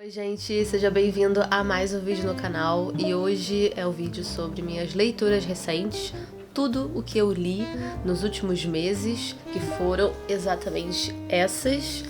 Oi gente, seja bem-vindo a mais um vídeo no canal e hoje é o vídeo sobre minhas leituras recentes, tudo o que eu li nos últimos meses, que foram exatamente essas.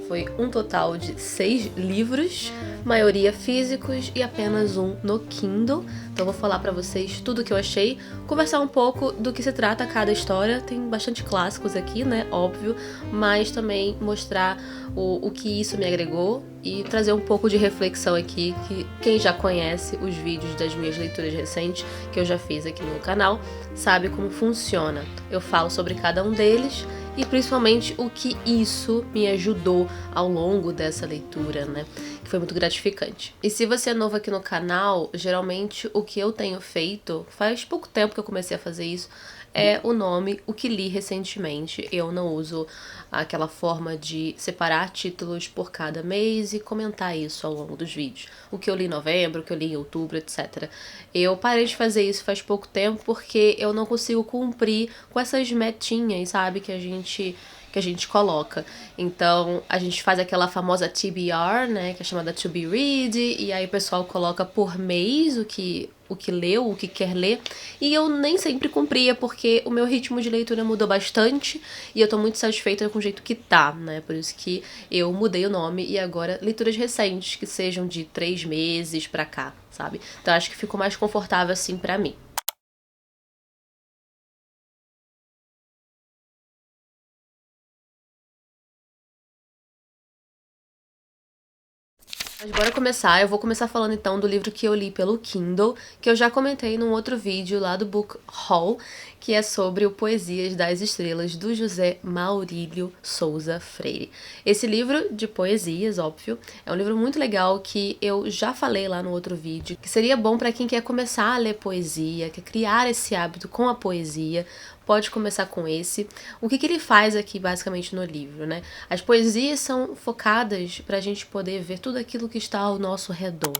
Foi um total de 6 livros, maioria físicos e apenas um no Kindle. Então eu vou falar pra vocês tudo o que eu achei, conversar um pouco do que se trata cada história. Tem bastante clássicos aqui, né, óbvio, mas também mostrar o que isso me agregou e trazer um pouco de reflexão aqui, que quem já conhece os vídeos das minhas leituras recentes, que eu já fiz aqui no canal, sabe como funciona. Eu falo sobre cada um deles e principalmente o que isso me ajudou ao longo dessa leitura, né? Que foi muito gratificante. E se você é novo aqui no canal, geralmente o que eu tenho feito, faz pouco tempo que eu comecei a fazer isso, é o nome, o que li recentemente. Eu não uso aquela forma de separar títulos por cada mês e comentar isso ao longo dos vídeos. O que eu li em novembro, o que eu li em outubro, etc. Eu parei de fazer isso faz pouco tempo porque eu não consigo cumprir com essas metinhas, sabe, que a gente coloca. Então, a gente faz aquela famosa TBR, né, que é chamada To Be Read, e aí o pessoal coloca por mês o que leu, o que quer ler, e eu nem sempre cumpria, porque o meu ritmo de leitura mudou bastante, e eu tô muito satisfeita com o jeito que tá, né, por isso que eu mudei o nome, e agora leituras recentes, que sejam de 3 meses pra cá, sabe? Então acho que ficou mais confortável assim pra mim. Mas bora começar. Eu vou começar falando então do livro que eu li pelo Kindle, que eu já comentei num outro vídeo lá do Book Haul, que é sobre o Poesias das Estrelas, do José Maurílio Souza Freire. Esse livro de poesias, óbvio, é um livro muito legal que eu já falei lá no outro vídeo, que seria bom para quem quer começar a ler poesia, quer criar esse hábito com a poesia. Pode começar com esse. O que ele faz aqui, basicamente, no livro, né? As poesias são focadas para a gente poder ver tudo aquilo que está ao nosso redor.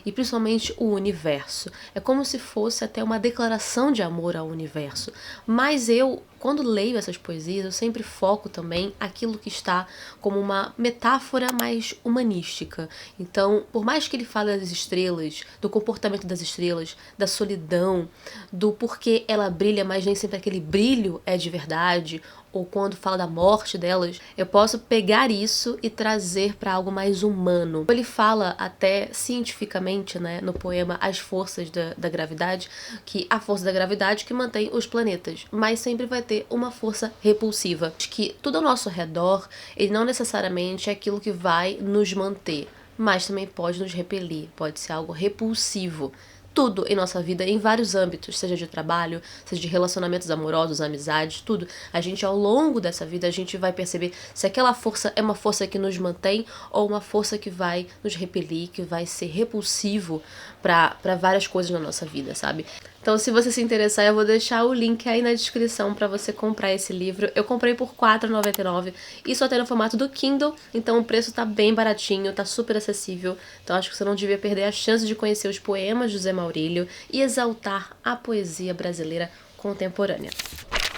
E, principalmente, o universo. É como se fosse até uma declaração de amor ao universo. Mas eu, quando leio essas poesias, eu sempre foco também aquilo que está como uma metáfora mais humanística. Então, por mais que ele fale das estrelas, do comportamento das estrelas, da solidão, do porquê ela brilha, mas nem sempre aquele brilho é de verdade, ou quando fala da morte delas, eu posso pegar isso e trazer para algo mais humano. Ele fala até cientificamente, né, no poema As Forças da Gravidade, que a força da gravidade que mantém os planetas, mas sempre vai ter uma força repulsiva. Que tudo ao nosso redor, ele não necessariamente é aquilo que vai nos manter, mas também pode nos repelir, pode ser algo repulsivo. Tudo em nossa vida, em vários âmbitos, seja de trabalho, seja de relacionamentos amorosos, amizades, tudo. A gente, ao longo dessa vida, a gente vai perceber se aquela força é uma força que nos mantém ou uma força que vai nos repelir, que vai ser repulsivo para várias coisas na nossa vida, sabe? Então, se você se interessar, eu vou deixar o link aí na descrição para você comprar esse livro. Eu comprei por R$ 4,99 e só tem no formato do Kindle, então o preço tá bem baratinho, tá super acessível. Então acho que você não devia perder a chance de conhecer os poemas de José Maurílio e exaltar a poesia brasileira contemporânea.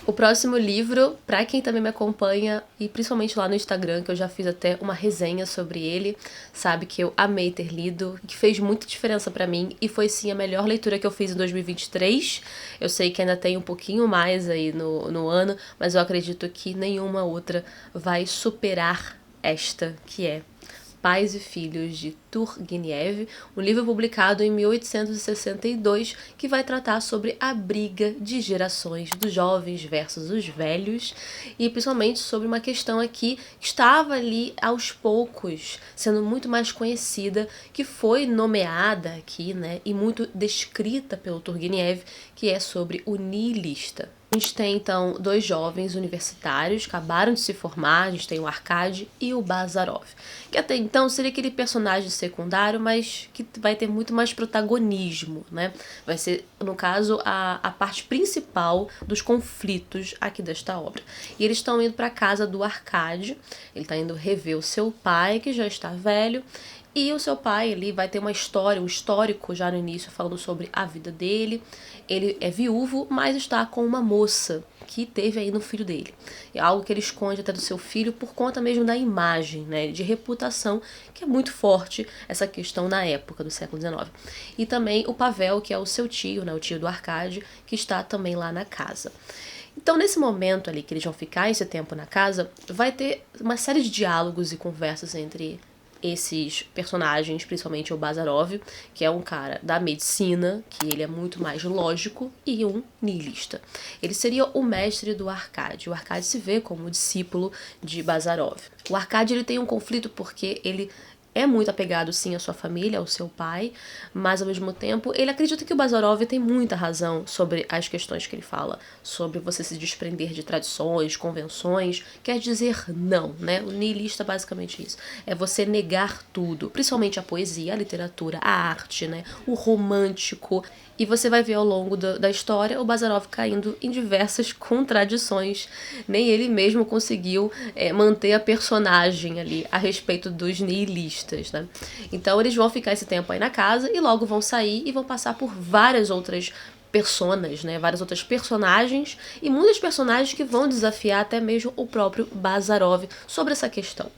O próximo livro, pra quem também me acompanha, e principalmente lá no Instagram, que eu já fiz até uma resenha sobre ele, sabe que eu amei ter lido, que fez muita diferença pra mim, e foi sim a melhor leitura que eu fiz em 2023. Eu sei que ainda tem um pouquinho mais aí no ano, mas eu acredito que nenhuma outra vai superar esta, que é Pais e Filhos, de Turgueniev, um livro publicado em 1862 que vai tratar sobre a briga de gerações dos jovens versus os velhos e principalmente sobre uma questão aqui que estava ali aos poucos sendo muito mais conhecida, que foi nomeada aqui, né, e muito descrita pelo Turgueniev, que é sobre o nihilista. A gente tem, então, 2 jovens universitários que acabaram de se formar, a gente tem o Arkady e o Bazarov, que até então seria aquele personagem secundário, mas que vai ter muito mais protagonismo, né? Vai ser, no caso, a parte principal dos conflitos aqui desta obra. E eles estão indo para a casa do Arkady, ele está indo rever o seu pai, que já está velho, E o seu pai, ele vai ter uma história, um histórico já no início, falando sobre a vida dele. Ele é viúvo, mas está com uma moça que teve aí no filho dele. É algo que ele esconde até do seu filho por conta mesmo da imagem, né, de reputação, que é muito forte essa questão na época do século XIX. E também o Pavel, que é o seu tio, né, o tio do Arkady, que está também lá na casa. Então, nesse momento ali que eles vão ficar esse tempo na casa, vai ter uma série de diálogos e conversas entre esses personagens, principalmente o Bazarov, que é um cara da medicina, que ele é muito mais lógico, e um niilista. Ele seria o mestre do Arkady. O Arkady se vê como discípulo de Bazarov. O Arkady, ele tem um conflito porque ele é muito apegado, sim, à sua família, ao seu pai, mas, ao mesmo tempo, ele acredita que o Bazarov tem muita razão sobre as questões que ele fala, sobre você se desprender de tradições, convenções, quer dizer não, né? O niilista é basicamente isso. É você negar tudo, principalmente a poesia, a literatura, a arte, né? O romântico. E você vai ver ao longo da história o Bazarov caindo em diversas contradições. Nem ele mesmo conseguiu manter a personagem ali a respeito dos niilistas, né? Então eles vão ficar esse tempo aí na casa e logo vão sair e vão passar por várias outras personas, né? Várias outras personagens e muitos personagens que vão desafiar até mesmo o próprio Bazarov sobre essa questão.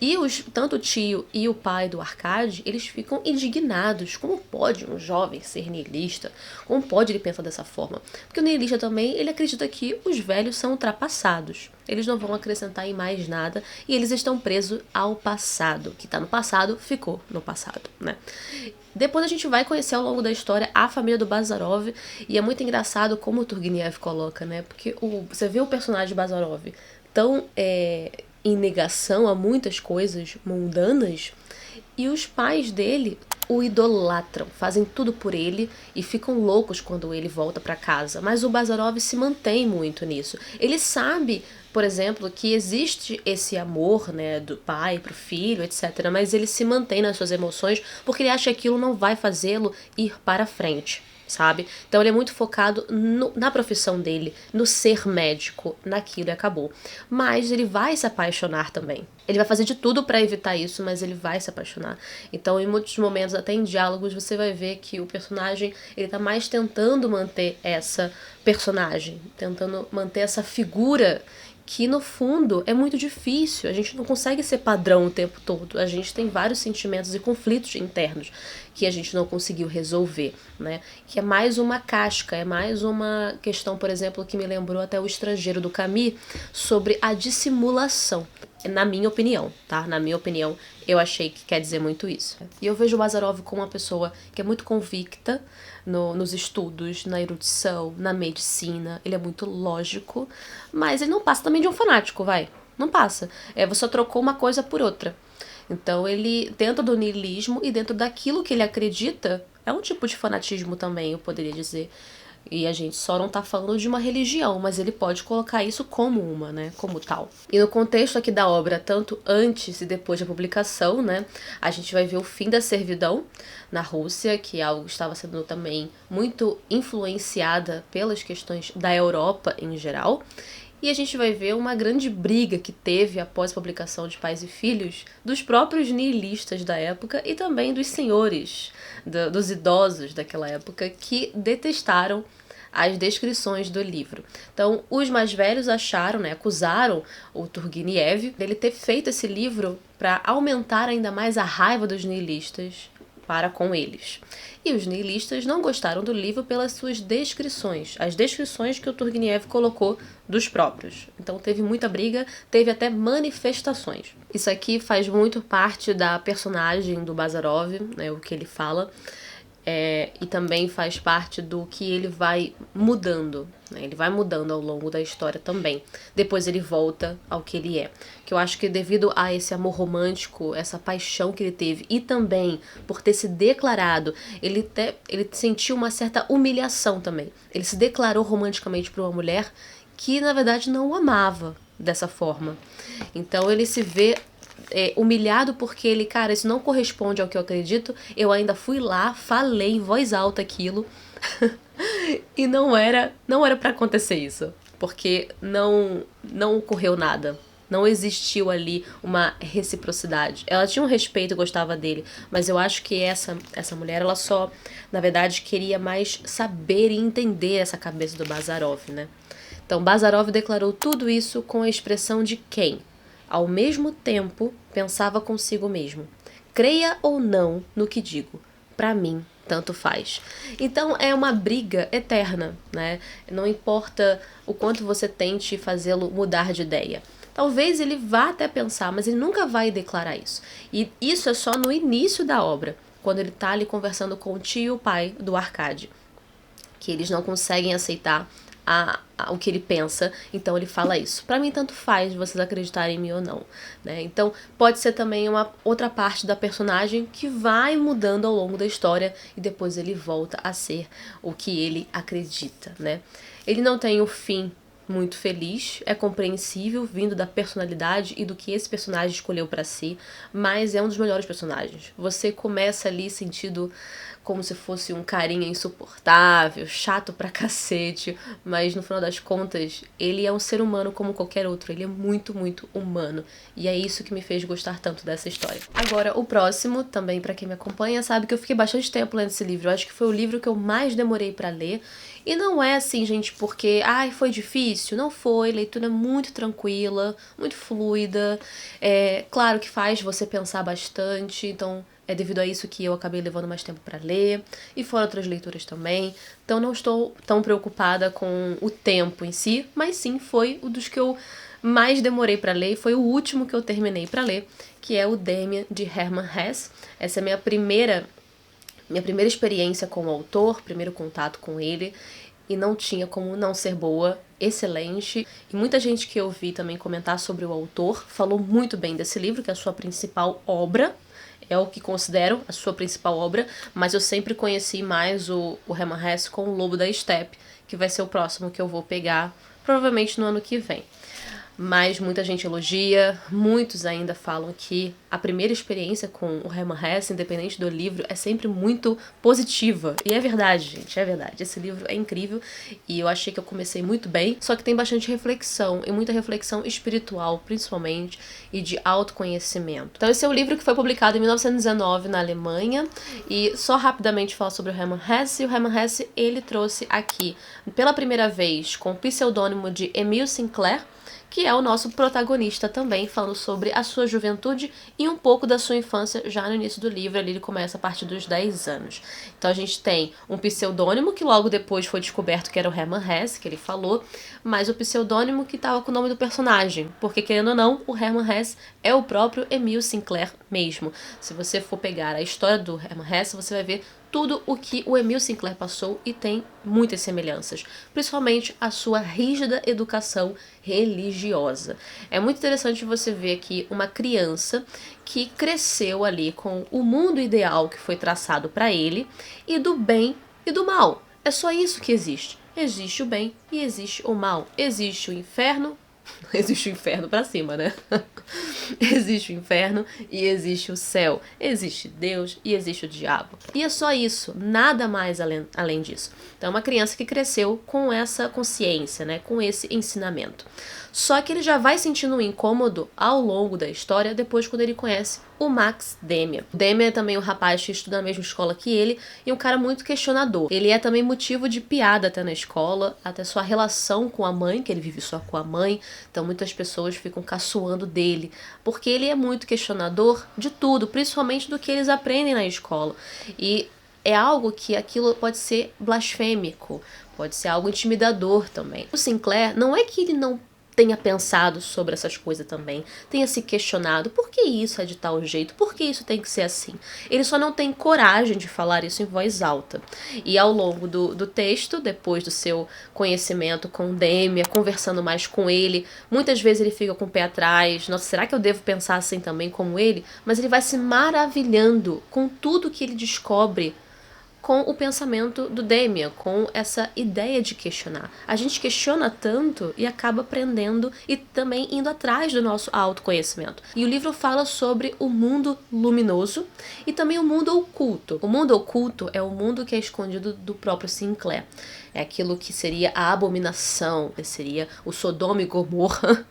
E tanto o tio e o pai do Arkady, eles ficam indignados. Como pode um jovem ser niilista? Como pode ele pensar dessa forma? Porque o niilista também, ele acredita que os velhos são ultrapassados. Eles não vão acrescentar em mais nada e eles estão presos ao passado. O que está no passado, ficou no passado, né? Depois a gente vai conhecer ao longo da história a família do Bazarov e é muito engraçado como o Turgenev coloca, né? Porque você vê o personagem Bazarov tão em negação a muitas coisas mundanas, e os pais dele o idolatram, fazem tudo por ele e ficam loucos quando ele volta para casa. Mas o Bazarov se mantém muito nisso. Ele sabe, por exemplo, que existe esse amor, né, do pai pro filho, etc. Mas ele se mantém nas suas emoções porque ele acha que aquilo não vai fazê-lo ir para frente, sabe? Então ele é muito focado na profissão dele, no ser médico, naquilo e acabou. Mas ele vai se apaixonar também. Ele vai fazer de tudo para evitar isso, mas ele vai se apaixonar. Então, em muitos momentos, até em diálogos, você vai ver que o personagem, ele tá mais tentando manter essa personagem, tentando manter essa figura que, no fundo, é muito difícil. A gente não consegue ser padrão o tempo todo. A gente tem vários sentimentos e conflitos internos que a gente não conseguiu resolver, né? Que é mais uma casca, é mais uma questão, por exemplo, que me lembrou até O Estrangeiro, do Camus, sobre a dissimulação. Na minha opinião, tá? Na minha opinião, eu achei que quer dizer muito isso. E eu vejo o Bazarov como uma pessoa que é muito convicta nos estudos, na erudição, na medicina. Ele é muito lógico, mas ele não passa também de um fanático, vai. Não passa. Você trocou uma coisa por outra. Então ele, dentro do niilismo e dentro daquilo que ele acredita, é um tipo de fanatismo também, eu poderia dizer. E a gente só não tá falando de uma religião, mas ele pode colocar isso como uma, né, como tal. E no contexto aqui da obra, tanto antes e depois da publicação, né, a gente vai ver o fim da servidão na Rússia, que é algo que estava sendo também muito influenciada pelas questões da Europa em geral. E a gente vai ver uma grande briga que teve após a publicação de Pais e Filhos dos próprios niilistas da época e também dos senhores, dos idosos daquela época, que detestaram as descrições do livro. Então, os mais velhos acharam, né, acusaram o Turgenev dele ter feito esse livro para aumentar ainda mais a raiva dos niilistas para com eles. E os niilistas não gostaram do livro pelas suas descrições, as descrições que o Turgenev colocou dos próprios. Então teve muita briga, teve até manifestações. Isso aqui faz muito parte da personagem do Bazarov, né, o que ele fala, e também faz parte do que ele vai mudando, né? Ele vai mudando ao longo da história também. Depois ele volta ao que ele é. Que eu acho que devido a esse amor romântico, essa paixão que ele teve, e também por ter se declarado, ele sentiu uma certa humilhação também. Ele se declarou romanticamente para uma mulher que, na verdade, não o amava dessa forma. Então ele se vê humilhado porque ele, cara, isso não corresponde ao que eu acredito, eu ainda fui lá, falei em voz alta aquilo e não era para acontecer isso, porque não ocorreu nada, Não existiu ali uma reciprocidade. Ela tinha um respeito e gostava dele, mas eu acho que essa mulher, ela só, na verdade, queria mais saber e entender essa cabeça do Bazarov, né? Então, Bazarov declarou tudo isso com a expressão de quem, ao mesmo tempo, pensava consigo mesmo. Creia ou não no que digo, para mim, tanto faz. Então é uma briga eterna, né? Não importa o quanto você tente fazê-lo mudar de ideia. Talvez ele vá até pensar, mas ele nunca vai declarar isso. E isso é só no início da obra, quando ele tá ali conversando com o tio e o pai do Arkady, que eles não conseguem aceitar o que ele pensa, então ele fala isso. Pra mim, tanto faz vocês acreditarem em mim ou não, né? Então, pode ser também uma outra parte da personagem que vai mudando ao longo da história e depois ele volta a ser o que ele acredita, né? Ele não tem um fim muito feliz, é compreensível vindo da personalidade e do que esse personagem escolheu pra si, mas é um dos melhores personagens. Você começa ali sentindo como se fosse um carinha insuportável, chato pra cacete, mas no final das contas, ele é um ser humano como qualquer outro, ele é muito, muito humano, e é isso que me fez gostar tanto dessa história. Agora, o próximo, também pra quem me acompanha, sabe que eu fiquei bastante tempo lendo esse livro, eu acho que foi o livro que eu mais demorei pra ler, e não é assim, gente, porque, foi difícil, não foi, leitura muito tranquila, muito fluida, claro que faz você pensar bastante, então é devido a isso que eu acabei levando mais tempo para ler, e foram outras leituras também. Então não estou tão preocupada com o tempo em si, mas sim foi um dos que eu mais demorei para ler, e foi o último que eu terminei para ler, que é o Demian, de Hermann Hesse. Essa é a minha primeira experiência com o autor, primeiro contato com ele, e não tinha como não ser boa, excelente. E muita gente que eu vi também comentar sobre o autor falou muito bem desse livro, que é a sua principal obra, é o que considero a sua principal obra, mas eu sempre conheci mais o Hermann Hesse com O Lobo da Estepe, que vai ser o próximo que eu vou pegar, provavelmente no ano que vem. Mas muita gente elogia, muitos ainda falam que a primeira experiência com o Hermann Hesse, independente do livro, é sempre muito positiva. E é verdade, gente, é verdade. Esse livro é incrível e eu achei que eu comecei muito bem, só que tem bastante reflexão, e muita reflexão espiritual, principalmente, e de autoconhecimento. Então esse é o livro que foi publicado em 1919 na Alemanha, e só rapidamente falar sobre o Hermann Hesse. O Hermann Hesse, ele trouxe aqui, pela primeira vez, com o pseudônimo de Emil Sinclair, que é o nosso protagonista também, falando sobre a sua juventude e um pouco da sua infância já no início do livro. Ali ele começa a partir dos 10 anos. Então a gente tem um pseudônimo que logo depois foi descoberto que era o Hermann Hesse, que ele falou, mas o pseudônimo que estava com o nome do personagem, porque querendo ou não, o Hermann Hesse é o próprio Emil Sinclair mesmo. Se você for pegar a história do Hermann Hesse, você vai ver tudo o que o Emil Sinclair passou, e tem muitas semelhanças, principalmente a sua rígida educação religiosa. É muito interessante você ver aqui uma criança que cresceu ali com o mundo ideal que foi traçado para ele, e do bem e do mal. É só isso que existe. Existe o bem e existe o mal. Existe o inferno. Existe o inferno pra cima, né? Existe o inferno e existe o céu. Existe Deus e existe o diabo. E é só isso, nada mais além disso. Então é uma criança que cresceu com essa consciência, né? Com esse ensinamento. Só que ele já vai sentindo um incômodo ao longo da história, depois quando ele conhece o Max Demian. O Demian é também um rapaz que estuda na mesma escola que ele, e um cara muito questionador. Ele é também motivo de piada até na escola, até sua relação com a mãe, que ele vive só com a mãe, então muitas pessoas ficam caçoando dele, porque ele é muito questionador de tudo, principalmente do que eles aprendem na escola. E é algo que aquilo pode ser blasfêmico, pode ser algo intimidador também. O Sinclair, não é que ele não tenha pensado sobre essas coisas também, tenha se questionado por que isso é de tal jeito, por que isso tem que ser assim. Ele só não tem coragem de falar isso em voz alta. E ao longo do texto, depois do seu conhecimento com Demian, conversando mais com ele, muitas vezes ele fica com o pé atrás, nossa, será que eu devo pensar assim também como ele? Mas ele vai se maravilhando com tudo que ele descobre com o pensamento do Demian, com essa ideia de questionar. A gente questiona tanto e acaba aprendendo e também indo atrás do nosso autoconhecimento. E o livro fala sobre o mundo luminoso e também o mundo oculto. O mundo oculto é o mundo que é escondido do próprio Sinclair. É aquilo que seria a abominação, que seria o Sodoma e Gomorra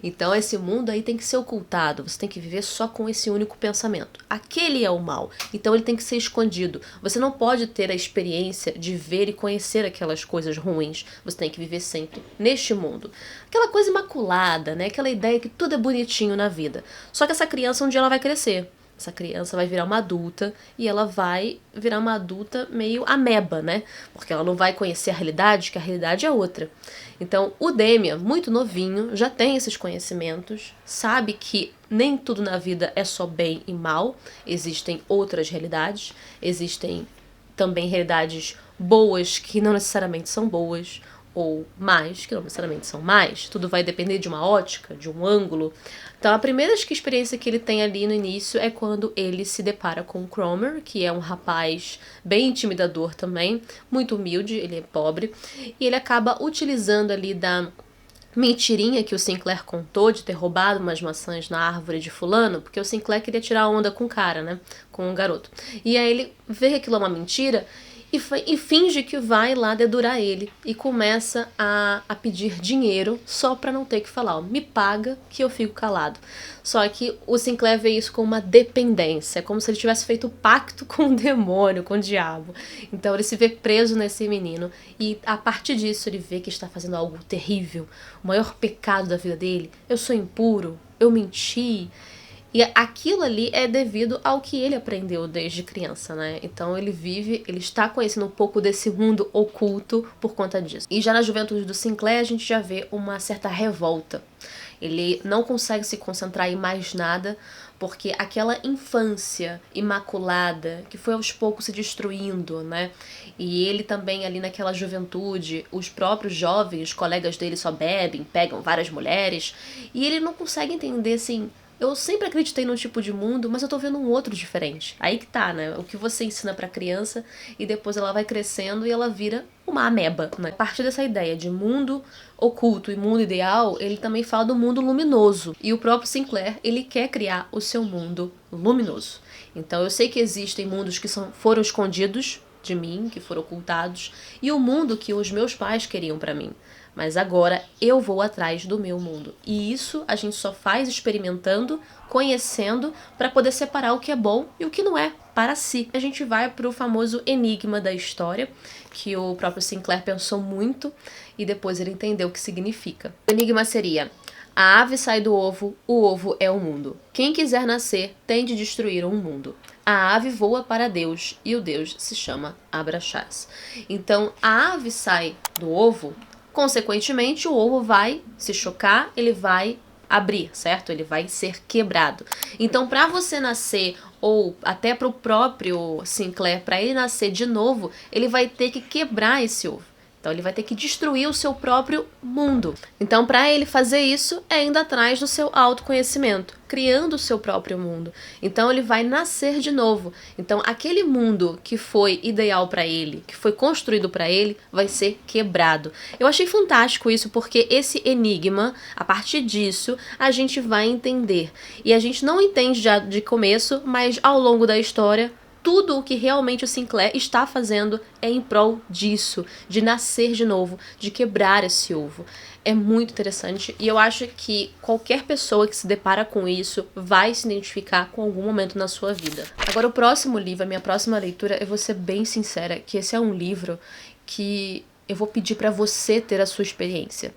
Então esse mundo aí tem que ser ocultado, você tem que viver só com esse único pensamento. Aquele é o mal, então ele tem que ser escondido. Você não pode ter a experiência de ver e conhecer aquelas coisas ruins. Você tem que viver sempre neste mundo. Aquela coisa imaculada, né? Aquela ideia que tudo é bonitinho na vida. Só que essa criança um dia ela vai crescer. Essa criança vai virar uma adulta e ela vai virar uma adulta meio ameba, né? Porque ela não vai conhecer a realidade, que a realidade é outra. Então, o Demian, muito novinho, já tem esses conhecimentos, sabe que nem tudo na vida é só bem e mal, existem outras realidades, existem também realidades boas que não necessariamente são boas, ou mais, que não necessariamente são mais, tudo vai depender de uma ótica, de um ângulo. Então a primeira experiência que ele tem ali no início é quando ele se depara com o Cromer, que é um rapaz bem intimidador também, muito humilde, ele é pobre, e ele acaba utilizando ali da mentirinha que o Sinclair contou de ter roubado umas maçãs na árvore de fulano, porque o Sinclair queria tirar onda com o cara, né, com o garoto. E aí ele vê que aquilo é uma mentira e finge que vai lá dedurar ele e começa a pedir dinheiro só pra não ter que falar, ó, me paga que eu fico calado. Só que o Sinclair vê isso como uma dependência, como se ele tivesse feito pacto com o demônio, com o diabo. Então ele se vê preso nesse menino e a partir disso ele vê que está fazendo algo terrível, o maior pecado da vida dele. Eu sou impuro, eu menti. E aquilo ali é devido ao que ele aprendeu desde criança, né? Então ele está conhecendo um pouco desse mundo oculto por conta disso. E já na juventude do Sinclair a gente já vê uma certa revolta. Ele não consegue se concentrar em mais nada porque aquela infância imaculada que foi aos poucos se destruindo, né? E ele também ali naquela juventude, os próprios jovens, colegas dele só bebem, pegam várias mulheres, e ele não consegue entender assim, eu sempre acreditei num tipo de mundo, mas eu tô vendo um outro diferente. Aí que tá, né? O que você ensina pra criança e depois ela vai crescendo e ela vira uma ameba, né? A partir dessa ideia de mundo oculto e mundo ideal, ele também fala do mundo luminoso. E o próprio Sinclair, ele quer criar o seu mundo luminoso. Então eu sei que existem mundos que foram escondidos de mim, que foram ocultados, e o mundo que os meus pais queriam pra mim. Mas agora eu vou atrás do meu mundo. E isso a gente só faz experimentando, conhecendo, para poder separar o que é bom e o que não é para si. A gente vai para o famoso enigma da história, que o próprio Sinclair pensou muito e depois ele entendeu o que significa. O enigma seria: a ave sai do ovo, o ovo é o mundo. Quem quiser nascer tem de destruir um mundo. A ave voa para Deus e o Deus se chama Abraxas. Então a ave sai do ovo. Consequentemente, o ovo vai se chocar, ele vai abrir, certo? Ele vai ser quebrado. Então, para você nascer, ou até para o próprio Sinclair, para ele nascer de novo, ele vai ter que quebrar esse ovo. Então ele vai ter que destruir o seu próprio mundo. Então para ele fazer isso é indo atrás do seu autoconhecimento, criando o seu próprio mundo. Então ele vai nascer de novo. Então aquele mundo que foi ideal para ele, que foi construído para ele, vai ser quebrado. Eu achei fantástico isso porque esse enigma, a partir disso, a gente vai entender. E a gente não entende já de começo, mas ao longo da história, tudo o que realmente o Sinclair está fazendo é em prol disso, de nascer de novo, de quebrar esse ovo. É muito interessante e eu acho que qualquer pessoa que se depara com isso vai se identificar com algum momento na sua vida. Agora o próximo livro, a minha próxima leitura, eu vou ser bem sincera, que esse é um livro que eu vou pedir para você ter a sua experiência.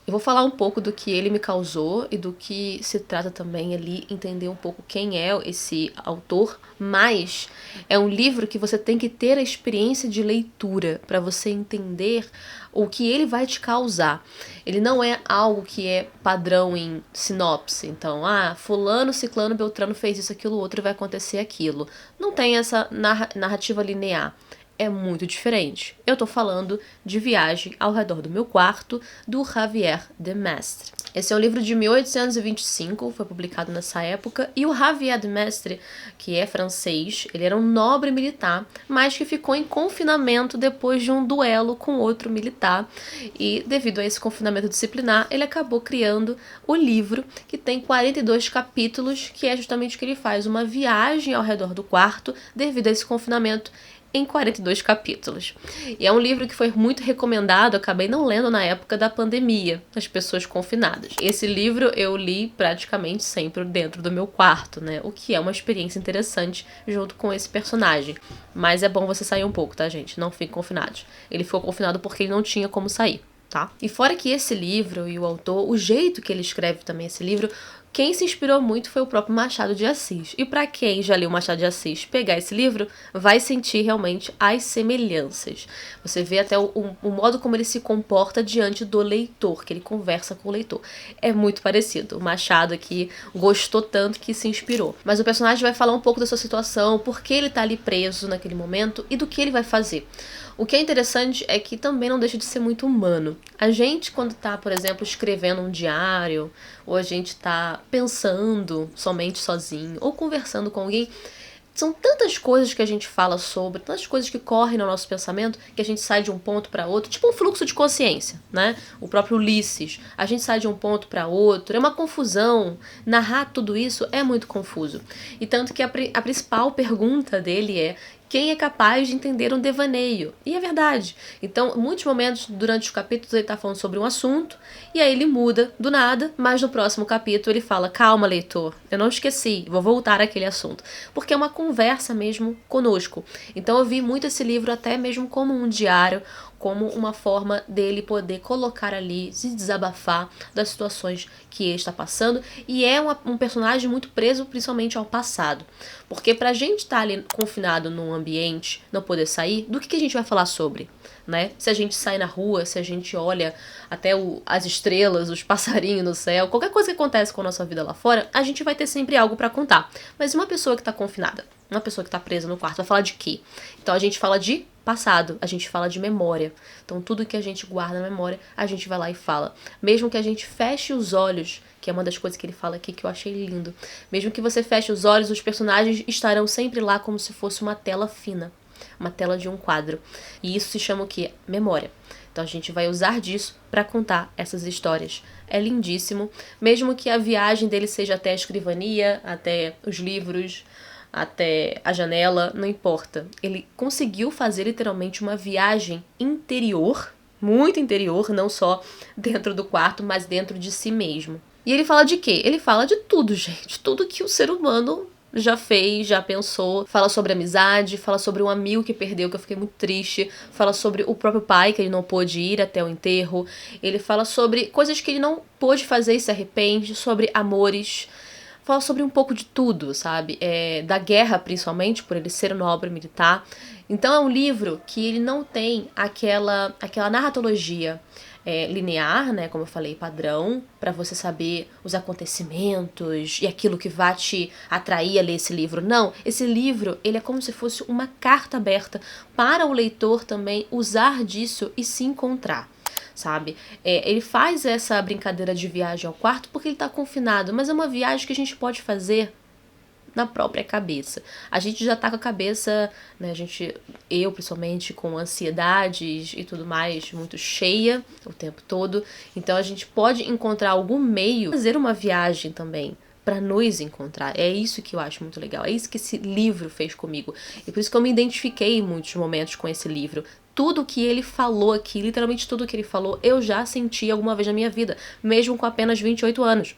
Eu vou falar um pouco do que ele me causou e do que se trata também ali, entender um pouco quem é esse autor, mas é um livro que você tem que ter a experiência de leitura para você entender o que ele vai te causar. Ele não é algo que é padrão em sinopse, então, fulano, ciclano, beltrano fez isso, aquilo, outro, vai acontecer aquilo. Não tem essa narrativa linear. É muito diferente. Eu tô falando de Viagem ao Redor do Meu Quarto, do Javier de Maistre. Esse é um livro de 1825, foi publicado nessa época, e o Javier de Maistre, que é francês, ele era um nobre militar, mas que ficou em confinamento depois de um duelo com outro militar, e devido a esse confinamento disciplinar, ele acabou criando o livro, que tem 42 capítulos, que é justamente o que ele faz, uma viagem ao redor do quarto, devido a esse confinamento. em 42 capítulos. E é um livro que foi muito recomendado, acabei não lendo na época da pandemia, das pessoas confinadas. Esse livro eu li praticamente sempre dentro do meu quarto, né? O que é uma experiência interessante junto com esse personagem. Mas é bom você sair um pouco, tá, gente? Não fiquem confinados. Ele ficou confinado porque ele não tinha como sair, tá? E fora que esse livro e o autor, o jeito que ele escreve também esse livro, quem se inspirou muito foi o próprio Machado de Assis. E para quem já leu Machado de Assis pegar esse livro, vai sentir realmente as semelhanças. Você vê até o modo como ele se comporta diante do leitor, que ele conversa com o leitor. É muito parecido. O Machado aqui gostou tanto que se inspirou. Mas o personagem vai falar um pouco da sua situação, por que ele tá ali preso naquele momento e do que ele vai fazer. O que é interessante é que também não deixa de ser muito humano. A gente, quando tá, por exemplo, escrevendo um diário, ou a gente tá pensando somente sozinho, ou conversando com alguém, são tantas coisas que a gente fala sobre, tantas coisas que correm no nosso pensamento, que a gente sai de um ponto para outro, tipo um fluxo de consciência, né? O próprio Ulisses, a gente sai de um ponto para outro, é uma confusão. Narrar tudo isso é muito confuso. E tanto que a principal pergunta dele é: quem é capaz de entender um devaneio? E é verdade. Então, muitos momentos durante os capítulos ele tá falando sobre um assunto, e aí ele muda do nada, mas no próximo capítulo ele fala: calma, leitor, eu não esqueci, vou voltar àquele assunto. Porque é uma conversa mesmo conosco. Então eu vi muito esse livro até mesmo como um diário, como uma forma dele poder colocar ali, se desabafar das situações que ele está passando. E é um personagem muito preso principalmente ao passado. Porque pra gente estar ali confinado num ambiente, não poder sair, do que a gente vai falar sobre? Né? Se a gente sai na rua, se a gente olha até as estrelas, os passarinhos no céu, qualquer coisa que acontece com a nossa vida lá fora, a gente vai ter sempre algo pra contar. Mas e uma pessoa que tá confinada? Uma pessoa que tá presa no quarto vai falar de quê? Então a gente fala de passado, a gente fala de memória. Então tudo que a gente guarda na memória, a gente vai lá e fala. Mesmo que a gente feche os olhos, que é uma das coisas que ele fala aqui que eu achei lindo. Mesmo que você feche os olhos, os personagens estarão sempre lá como se fosse uma tela fina. Uma tela de um quadro. E isso se chama o quê? Memória. Então a gente vai usar disso para contar essas histórias. É lindíssimo. Mesmo que a viagem dele seja até a escrivania, até os livros, até a janela, não importa. Ele conseguiu fazer literalmente uma viagem interior, muito interior, não só dentro do quarto, mas dentro de si mesmo. E ele fala de quê? Ele fala de tudo, gente. Tudo que o ser humano já fez, já pensou. Fala sobre amizade, fala sobre um amigo que perdeu, que eu fiquei muito triste. Fala sobre o próprio pai, que ele não pôde ir até o enterro. Ele fala sobre coisas que ele não pôde fazer e se arrepende, sobre amores. Fala sobre um pouco de tudo, sabe? Da guerra, principalmente, por ele ser nobre militar. Então é um livro que ele não tem aquela narratologia linear, né, como eu falei, padrão, para você saber os acontecimentos e aquilo que vai te atrair a ler esse livro. Não, esse livro, ele é como se fosse uma carta aberta para o leitor também usar disso e se encontrar. Sabe? Ele faz essa brincadeira de viagem ao quarto porque ele tá confinado, mas é uma viagem que a gente pode fazer na própria cabeça. A gente já tá com a cabeça, né, eu principalmente, com ansiedades e tudo mais, muito cheia o tempo todo, então a gente pode encontrar algum meio, fazer uma viagem também, para nos encontrar. É isso que eu acho muito legal, é isso que esse livro fez comigo, e por isso que eu me identifiquei em muitos momentos com esse livro. Tudo que ele falou aqui, literalmente tudo que ele falou, eu já senti alguma vez na minha vida, mesmo com apenas 28 anos.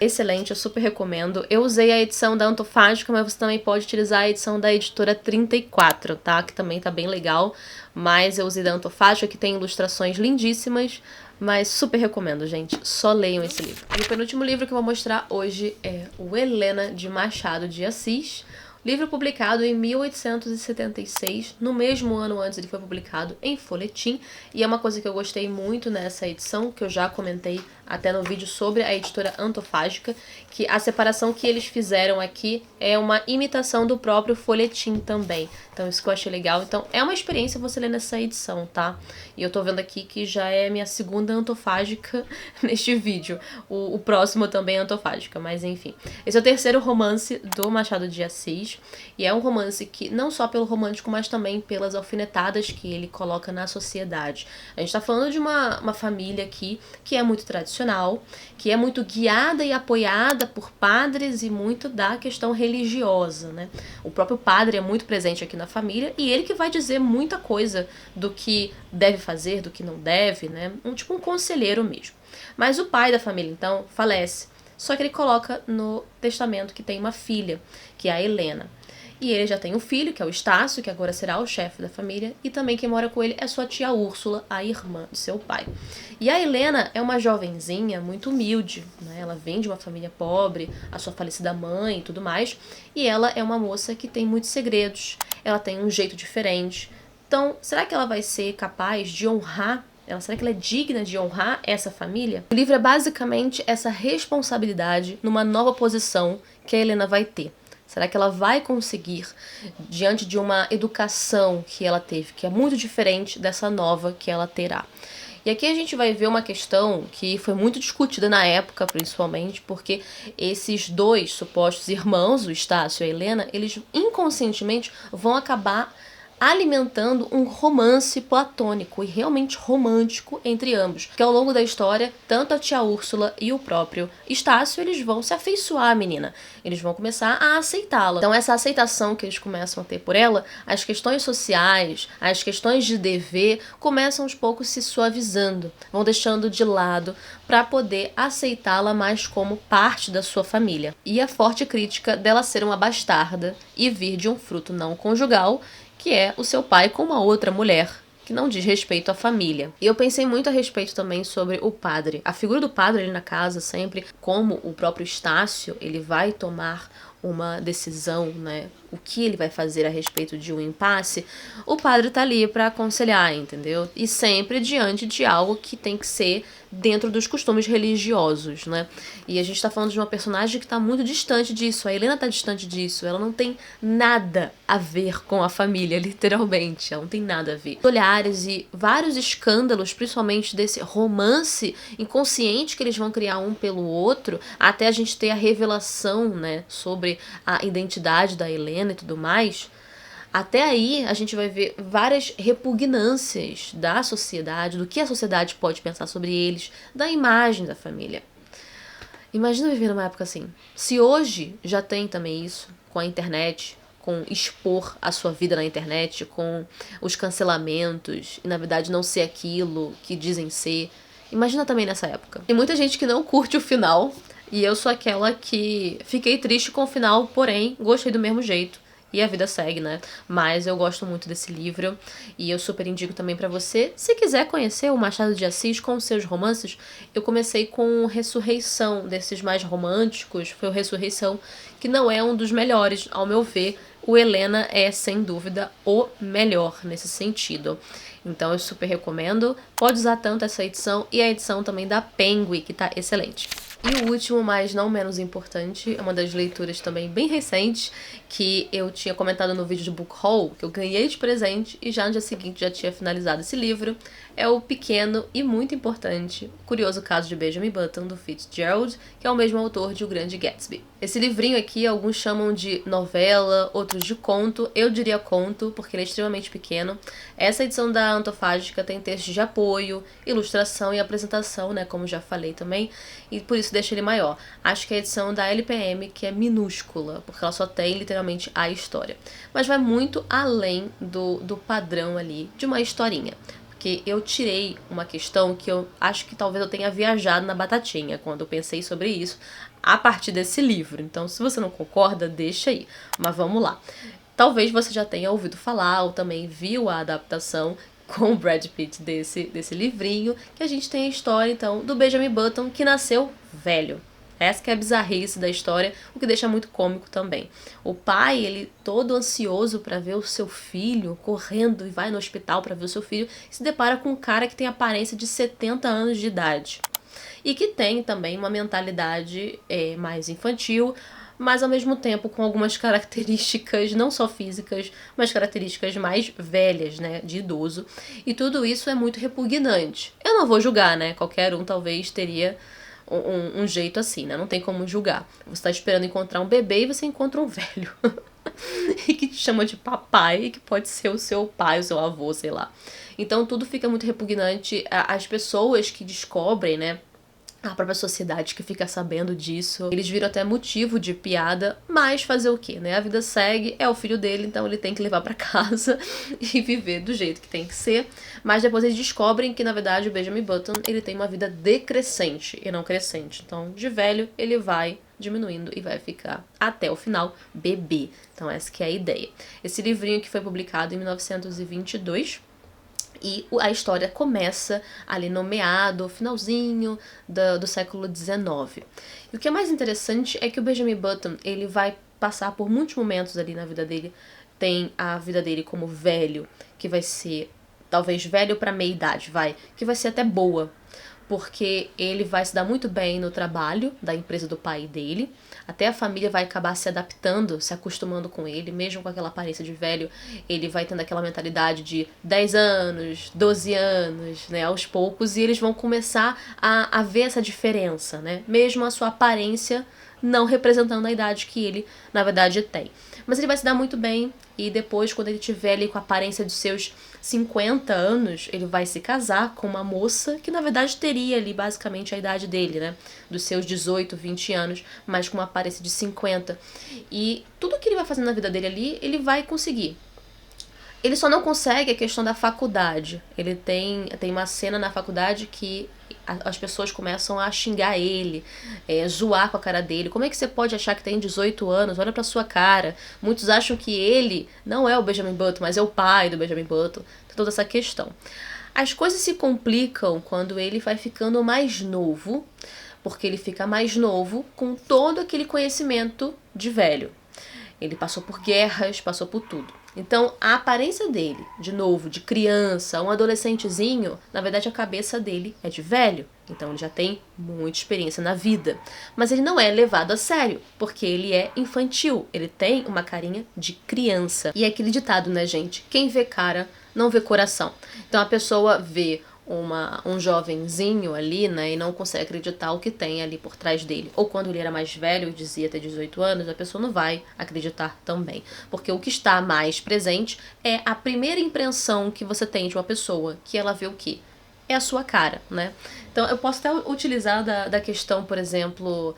Excelente, eu super recomendo. Eu usei a edição da Antofágica, mas você também pode utilizar a edição da editora 34, tá? Que também tá bem legal. Mas eu usei da Antofágica, que tem ilustrações lindíssimas. Mas super recomendo, gente. Só leiam esse livro. E o penúltimo livro que eu vou mostrar hoje é o Helena, de Machado de Assis. Livro publicado em 1876, no mesmo ano antes ele foi publicado em folhetim, e é uma coisa que eu gostei muito nessa edição, que eu já comentei até no vídeo sobre a editora Antofágica, que a separação que eles fizeram aqui é uma imitação do próprio folhetim também. Então isso que eu achei legal. Então é uma experiência você ler nessa edição, tá? E eu tô vendo aqui que já é a minha segunda Antofágica neste vídeo. O próximo também é Antofágica, mas enfim. Esse é o terceiro romance do Machado de Assis, e é um romance que, não só pelo romântico, mas também pelas alfinetadas que ele coloca na sociedade. A gente tá falando de uma família aqui que é muito tradicional, tradicional, que é muito guiada e apoiada por padres e muito da questão religiosa, né? O próprio padre é muito presente aqui na família e ele que vai dizer muita coisa do que deve fazer, do que não deve, né? Tipo um conselheiro mesmo. Mas o pai da família, então, falece. Só que ele coloca no testamento que tem uma filha, que é a Helena. E ele já tem um filho, que é o Estácio, que agora será o chefe da família, e também quem mora com ele é sua tia Úrsula, a irmã de seu pai. E a Helena é uma jovenzinha muito humilde, né? Ela vem de uma família pobre, a sua falecida mãe e tudo mais, e ela é uma moça que tem muitos segredos, ela tem um jeito diferente. Então, será que ela vai ser capaz de honrar será que ela é digna de honrar essa família? O livro é basicamente essa responsabilidade numa nova posição que a Helena vai ter. Será que ela vai conseguir, diante de uma educação que ela teve, que é muito diferente dessa nova que ela terá? E aqui a gente vai ver uma questão que foi muito discutida na época, principalmente, porque esses dois supostos irmãos, o Estácio e a Helena, eles inconscientemente vão acabar alimentando um romance platônico e realmente romântico entre ambos. Que ao longo da história, tanto a tia Úrsula e o próprio Estácio, eles vão se afeiçoar à menina. Eles vão começar a aceitá-la. Então essa aceitação que eles começam a ter por ela, as questões sociais, as questões de dever, começam aos poucos se suavizando. Vão deixando de lado para poder aceitá-la mais como parte da sua família. E a forte crítica dela ser uma bastarda e vir de um fruto não conjugal, que é o seu pai com uma outra mulher, que não diz respeito à família. E eu pensei muito a respeito também sobre o padre. A figura do padre ali na casa sempre, como o próprio Estácio, ele vai tomar uma decisão, né? O que ele vai fazer a respeito de um impasse, o padre tá ali para aconselhar, entendeu? E sempre diante de algo que tem que ser dentro dos costumes religiosos, né? E a gente tá falando de uma personagem que tá muito distante disso. A Helena tá distante disso. Ela não tem nada a ver com a família, literalmente. Ela não tem nada a ver. Olhares e vários escândalos, principalmente desse romance inconsciente que eles vão criar um pelo outro, até a gente ter a revelação, né, sobre a identidade da Helena e tudo mais. Até aí a gente vai ver várias repugnâncias da sociedade, do que a sociedade pode pensar sobre eles, da imagem da família. Imagina viver numa época assim. Se hoje já tem também isso, com a internet, com expor a sua vida na internet, com os cancelamentos, e na verdade não ser aquilo que dizem ser, imagina também nessa época. Tem muita gente que não curte o final, e eu sou aquela que fiquei triste com o final, porém gostei do mesmo jeito. E a vida segue, né? Mas eu gosto muito desse livro e eu super indico também pra você. Se quiser conhecer o Machado de Assis com seus romances, eu comecei com Ressurreição, desses mais românticos. Foi o Ressurreição, que não é um dos melhores, ao meu ver. O Helena é, sem dúvida, o melhor nesse sentido. Então eu super recomendo. Pode usar tanto essa edição e a edição também da Penguin, que tá excelente. E o último, mas não menos importante, é uma das leituras também bem recentes, que eu tinha comentado no vídeo de Book Haul, que eu ganhei de presente e já no dia seguinte já tinha finalizado esse livro. É o pequeno e muito importante Curioso Caso de Benjamin Button, do Fitzgerald, que é o mesmo autor de O Grande Gatsby. Esse livrinho aqui, alguns chamam de novela, outros de conto. Eu diria conto, porque ele é extremamente pequeno. Essa edição da Antofágica tem textos de apoio, ilustração e apresentação, né, como já falei também, e por isso deixa ele maior. Acho que é a edição da LPM, que é minúscula, porque ela só tem literalmente a história. Mas vai muito além do padrão ali de uma historinha. Porque eu tirei uma questão que eu acho que talvez eu tenha viajado na batatinha quando eu pensei sobre isso a partir desse livro. Então, se você não concorda, deixa aí. Mas vamos lá. Talvez você já tenha ouvido falar ou também viu a adaptação com o Brad Pitt desse livrinho, que a gente tem a história, então, do Benjamin Button, que nasceu velho. Essa que é a bizarrice da história, o que deixa muito cômico também. O pai, ele todo ansioso para ver o seu filho, correndo e vai no hospital para ver o seu filho, se depara com um cara que tem aparência de 70 anos de idade. E que tem também uma mentalidade mais infantil, mas ao mesmo tempo com algumas características, não só físicas, mas características mais velhas, né, de idoso. E tudo isso é muito repugnante. Eu não vou julgar, né, qualquer um talvez teria um jeito assim, né? Não tem como julgar. Você tá esperando encontrar um bebê e você encontra um velho. E que te chama de papai, e que pode ser o seu pai, o seu avô, sei lá. Então tudo fica muito repugnante. As pessoas que descobrem, né, a própria sociedade que fica sabendo disso. Eles viram até motivo de piada, mas fazer o quê, né? A vida segue, é o filho dele, então ele tem que levar pra casa e viver do jeito que tem que ser. Mas depois eles descobrem que, na verdade, o Benjamin Button, ele tem uma vida decrescente e não crescente. Então, de velho, ele vai diminuindo e vai ficar até o final bebê. Então essa que é a ideia. Esse livrinho que foi publicado em 1922, e a história começa ali no finalzinho do século XIX. E o que é mais interessante é que o Benjamin Button, ele vai passar por muitos momentos ali na vida dele. Tem a vida dele como velho, que vai ser, talvez velho para meia idade, que vai ser até boa, porque ele vai se dar muito bem no trabalho da empresa do pai dele. Até a família vai acabar se adaptando, se acostumando com ele, mesmo com aquela aparência de velho, ele vai tendo aquela mentalidade de 10 anos, 12 anos, né, aos poucos, e eles vão começar a ver essa diferença, né, mesmo a sua aparência não representando a idade que ele, na verdade, tem. Mas ele vai se dar muito bem, e depois, quando ele tiver ali com a aparência de seus 50 anos, ele vai se casar com uma moça que, na verdade, teria ali basicamente a idade dele, né? Dos seus 18, 20 anos, mas com uma aparência de 50. E tudo que ele vai fazendo na vida dele ali, ele vai conseguir. Ele só não consegue a questão da faculdade. Ele tem uma cena na faculdade que as pessoas começam a xingar ele, zoar com a cara dele. Como é que você pode achar que tem 18 anos? Olha pra sua cara. Muitos acham que ele não é o Benjamin Button, mas é o pai do Benjamin Button. Tem toda essa questão. As coisas se complicam quando ele vai ficando mais novo, porque ele fica mais novo com todo aquele conhecimento de velho. Ele passou por guerras, passou por tudo. Então, a aparência dele, de novo, de criança, um adolescentezinho, na verdade a cabeça dele é de velho. Então ele já tem muita experiência na vida. Mas ele não é levado a sério, porque ele é infantil. Ele tem uma carinha de criança. E é aquele ditado, né, gente? Quem vê cara, não vê coração. Então a pessoa vê um jovenzinho ali, né, e não consegue acreditar o que tem ali por trás dele. Ou quando ele era mais velho e dizia ter 18 anos, a pessoa não vai acreditar também. Porque o que está mais presente é a primeira impressão que você tem de uma pessoa, que ela vê o quê? É a sua cara, né? Então eu posso até utilizar da questão, por exemplo,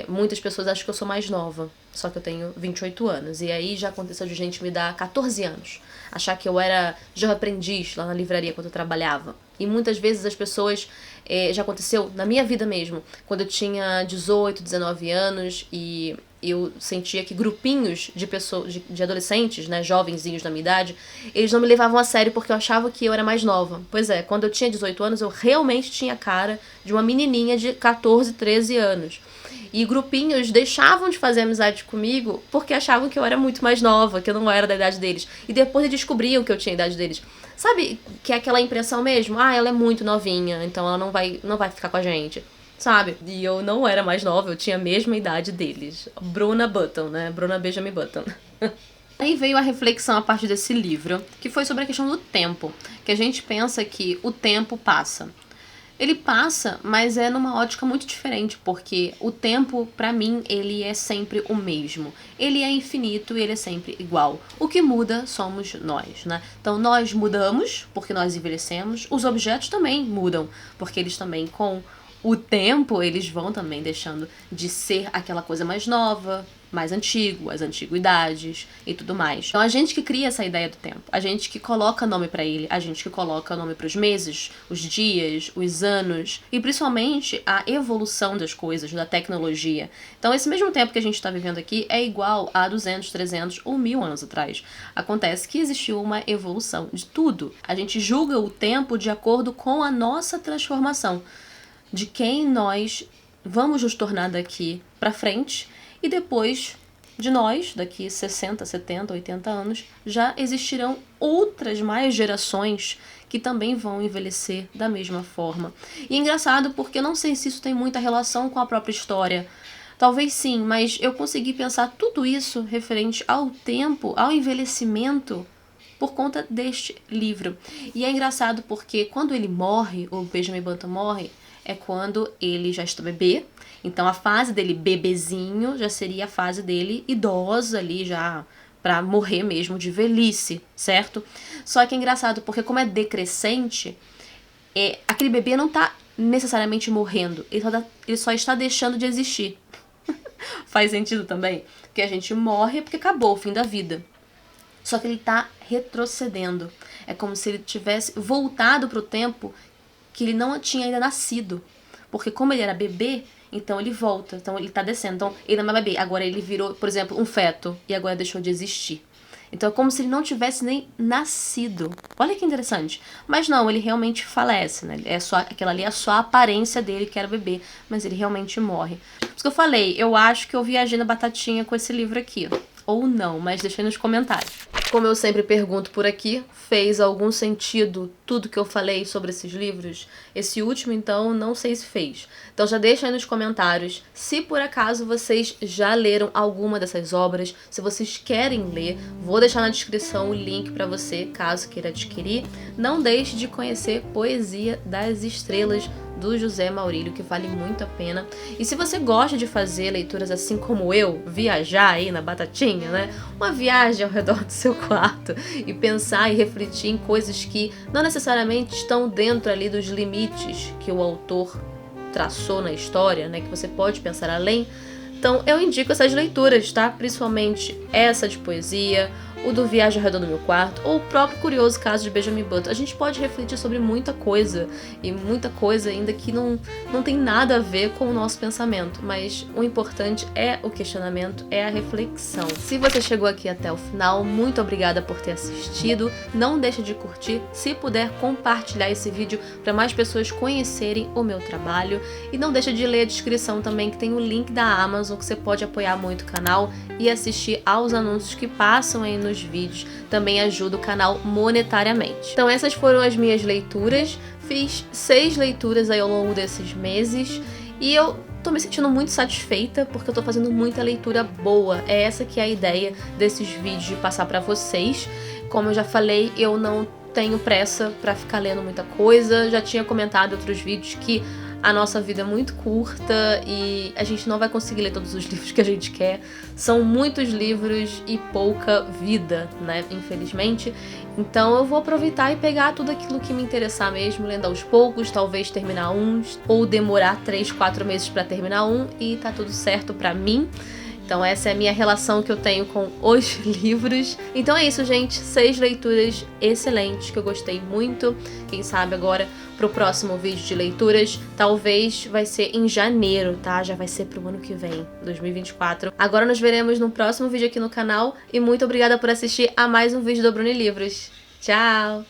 muitas pessoas acham que eu sou mais nova, só que eu tenho 28 anos. E aí já aconteceu de gente me dar 14 anos, achar que eu era jovem aprendiz lá na livraria quando eu trabalhava. E muitas vezes as pessoas, já aconteceu na minha vida mesmo, quando eu tinha 18, 19 anos e eu sentia que grupinhos de pessoas, de adolescentes, né, jovenzinhos da minha idade, eles não me levavam a sério porque eu achava que eu era mais nova. Pois é, quando eu tinha 18 anos, eu realmente tinha a cara de uma menininha de 14, 13 anos. E grupinhos deixavam de fazer amizade comigo porque achavam que eu era muito mais nova, que eu não era da idade deles. E depois eles descobriam que eu tinha a idade deles. Sabe que é aquela impressão mesmo? Ah, ela é muito novinha, então ela não vai ficar com a gente. Sabe? E eu não era mais nova, eu tinha a mesma idade deles. Bruna Button, né? Bruna Benjamin Button. Aí veio a reflexão a partir desse livro, que foi sobre a questão do tempo. Que a gente pensa que o tempo passa. Ele passa, mas é numa ótica muito diferente, porque o tempo, pra mim, ele é sempre o mesmo. Ele é infinito e ele é sempre igual. O que muda somos nós, né? Então nós mudamos, porque nós envelhecemos. Os objetos também mudam, porque eles também, com o tempo, eles vão também deixando de ser aquela coisa mais nova, mais antigo, as antiguidades e tudo mais. Então a gente que cria essa ideia do tempo, a gente que coloca nome pra ele, a gente que coloca nome pros meses, os dias, os anos e principalmente a evolução das coisas, da tecnologia. Então esse mesmo tempo que a gente está vivendo aqui é igual a 200, 300 ou 1000 anos atrás. Acontece que existiu uma evolução de tudo. A gente julga o tempo de acordo com a nossa transformação, de quem nós vamos nos tornar daqui pra frente. E depois de nós, daqui 60, 70, 80 anos, já existirão outras mais gerações que também vão envelhecer da mesma forma. E é engraçado porque eu não sei se isso tem muita relação com a própria história. Talvez sim, mas eu consegui pensar tudo isso referente ao tempo, ao envelhecimento, por conta deste livro. E é engraçado porque quando ele morre, o Benjamin Button morre, é quando ele já está bebê. Então a fase dele bebezinho já seria a fase dele idosa ali, já pra morrer mesmo de velhice, certo? Só que é engraçado porque como é decrescente, aquele bebê não tá necessariamente morrendo. Ele só está deixando de existir. Faz sentido também? Que a gente morre porque acabou o fim da vida. Só que ele tá retrocedendo. É como se ele tivesse voltado pro tempo que ele não tinha ainda nascido. Porque como ele era bebê, então ele volta. Então ele tá descendo. Então ele não é mais bebê. Agora ele virou, por exemplo, um feto. E agora deixou de existir. Então é como se ele não tivesse nem nascido. Olha que interessante. Mas não, ele realmente falece, né? Aquela ali é só a aparência dele, que era bebê. Mas ele realmente morre. Por isso que eu falei, eu acho que eu viajei na batatinha com esse livro aqui. Ou não, mas deixei nos comentários. Como eu sempre pergunto por aqui, fez algum sentido tudo que eu falei sobre esses livros? Esse último, então, não sei se fez. Então já deixa aí nos comentários se por acaso vocês já leram alguma dessas obras, se vocês querem ler, vou deixar na descrição o link para você, caso queira adquirir. Não deixe de conhecer Poesia das Estrelas, do José Maurílio, que vale muito a pena. E se você gosta de fazer leituras assim como eu, viajar aí na batatinha, né? Uma viagem ao redor do seu quarto e pensar e refletir em coisas que não necessariamente estão dentro ali dos limites que o autor traçou na história, né? Que você pode pensar além. Então eu indico essas leituras, tá? Principalmente essa de poesia, o do Viagem ao Redor do Meu Quarto, ou o próprio Curioso Caso de Benjamin Button. A gente pode refletir sobre muita coisa, e muita coisa ainda que não tem nada a ver com o nosso pensamento, mas o importante é o questionamento, é a reflexão. Se você chegou aqui até o final, muito obrigada por ter assistido, não deixa de curtir, se puder compartilhar esse vídeo para mais pessoas conhecerem o meu trabalho, e não deixa de ler a descrição também, que tem o link da Amazon, que você pode apoiar muito o canal e assistir aos anúncios que passam aí nos vídeos, também ajuda o canal monetariamente. Então essas foram as minhas leituras, fiz 6 leituras aí ao longo desses meses e eu tô me sentindo muito satisfeita porque eu tô fazendo muita leitura boa. É essa que é a ideia desses vídeos, de passar pra vocês. Como eu já falei, eu não tenho pressa pra ficar lendo muita coisa, já tinha comentado em outros vídeos que a nossa vida é muito curta e a gente não vai conseguir ler todos os livros que a gente quer. São muitos livros e pouca vida, né? Infelizmente. Então eu vou aproveitar e pegar tudo aquilo que me interessar mesmo, lendo aos poucos, talvez terminar uns, ou demorar 3, 4 meses pra terminar um, e tá tudo certo pra mim. Então essa é a minha relação que eu tenho com os livros. Então é isso, gente. 6 leituras excelentes que eu gostei muito. Quem sabe agora pro próximo vídeo de leituras, talvez vai ser em janeiro, tá? Já vai ser pro ano que vem, 2024. Agora nos veremos no próximo vídeo aqui no canal. E muito obrigada por assistir a mais um vídeo do Bruni Livros. Tchau!